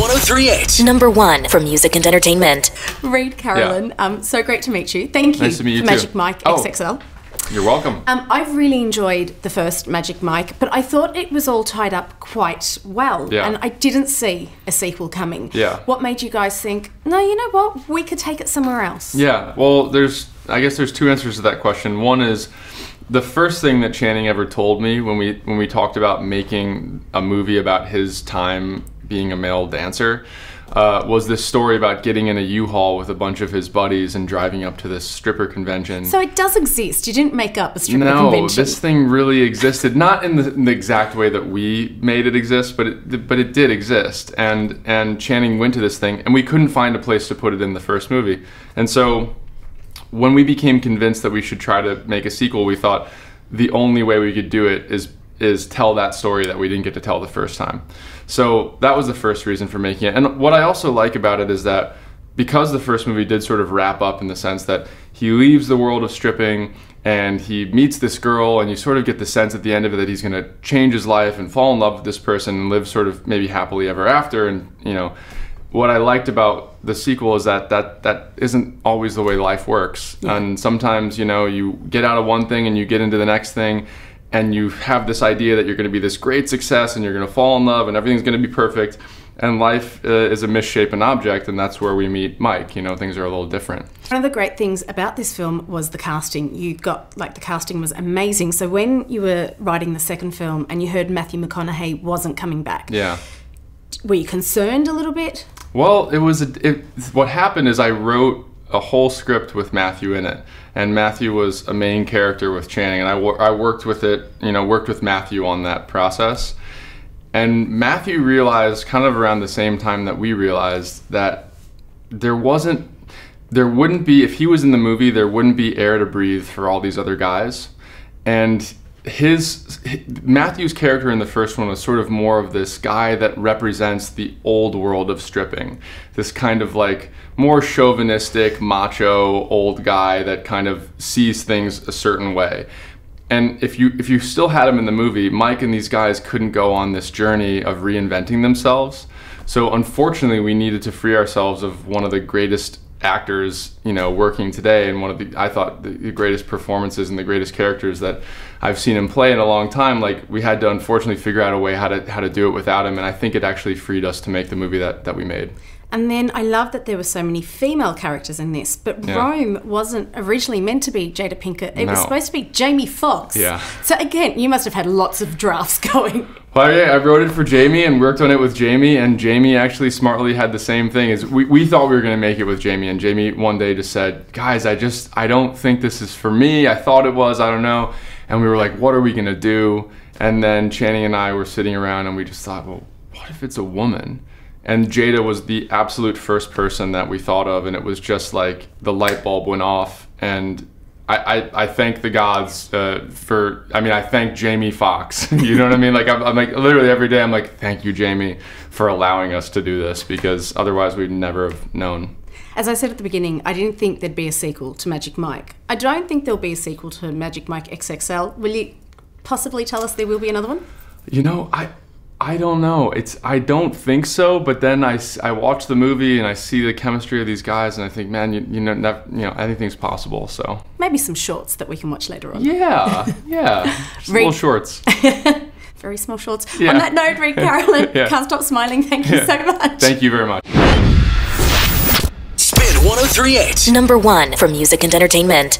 1038. Number 1 for music and entertainment. Reid Carolin, so great to meet you. Thank you Nice to meet you for too. Magic Mike XXL. You're welcome. I've really enjoyed the first Magic Mike, but I thought it was all tied up quite well, and I didn't see a sequel coming. What made you guys think, no, you know what, we could take it somewhere else? Well, I guess there's two answers to that question. One is, the first thing that Channing ever told me when we talked about making a movie about his time being a male dancer was this story about getting in a U-Haul with a bunch of his buddies and driving up to this stripper convention. So it does exist. You didn't make up a stripper convention. No, this thing really existed. Not in the exact way that we made it exist, but it did exist. And Channing went to this thing, and we couldn't find a place to put it in the first movie. And so when we became convinced that we should try to make a sequel, we thought the only way we could do it is tell that story that we didn't get to tell the first time. So that was the first reason for making it. And what I also like about it is that because the first movie did sort of wrap up in the sense that he leaves the world of stripping and he meets this girl, and you sort of get the sense at the end of it that he's going to change his life and fall in love with this person and live sort of maybe happily ever after. And what I liked about the sequel is that isn't always the way life works. And sometimes, you get out of one thing and you get into the next thing, and you have this idea that you're going to be this great success and you're going to fall in love and everything's going to be perfect. And life is a misshapen object, and that's where we meet Mike. Things are a little different. One of the great things about this film was the casting. The casting was amazing. So when you were writing the second film and you heard Matthew McConaughey wasn't coming back, were you concerned a little bit? Well, what happened is I wrote a whole script with Matthew in it, and Matthew was a main character with Channing, and I worked with Matthew on that process. And Matthew realized kind of around the same time that we realized that there wouldn't be, if he was in the movie, there wouldn't be air to breathe for all these other guys. And Matthew's character in the first one was sort of more of this guy that represents the old world of stripping. This kind of like more chauvinistic, macho old guy that kind of sees things a certain way. And if you still had him in the movie, Mike and these guys couldn't go on this journey of reinventing themselves. So unfortunately, we needed to free ourselves of one of the greatest actors, working today, and one of I thought the greatest performances and the greatest characters that I've seen him play in a long time. Like, we had to unfortunately figure out a way how to do it without him, and I think it actually freed us to make the movie that we made. And then I love that there were so many female characters in this, but Rome wasn't originally meant to be Jada Pinkett. It was supposed to be Jamie Foxx. So again, you must have had lots of drafts going. Well, I wrote it for Jamie and worked on it with Jamie, and Jamie actually smartly had the same thing. As we thought we were going to make it with Jamie, and Jamie one day just said, "Guys, I don't think this is for me. I thought it was, I don't know." And we were like, "What are we going to do?" And then Channing and I were sitting around and we just thought, well, what if it's a woman? And Jada was the absolute first person that we thought of, and it was just like the light bulb went off. And I thank the gods I thank Jamie Foxx. You know what I mean? Like, I'm like, literally every day I'm like, thank you, Jamie, for allowing us to do this, because otherwise we'd never have known. As I said at the beginning, I didn't think there'd be a sequel to Magic Mike. I don't think there'll be a sequel to Magic Mike XXL. Will you possibly tell us there will be another one? I don't know. I don't think so. But then I watch the movie and I see the chemistry of these guys, and I think, man, anything's possible. So maybe some shorts that we can watch later on. Yeah, just little shorts. Very small shorts. On that note, Reid Carolin, can't stop smiling. Thank you so much. Thank you very much. Spin 1038. Number 1 for music and entertainment.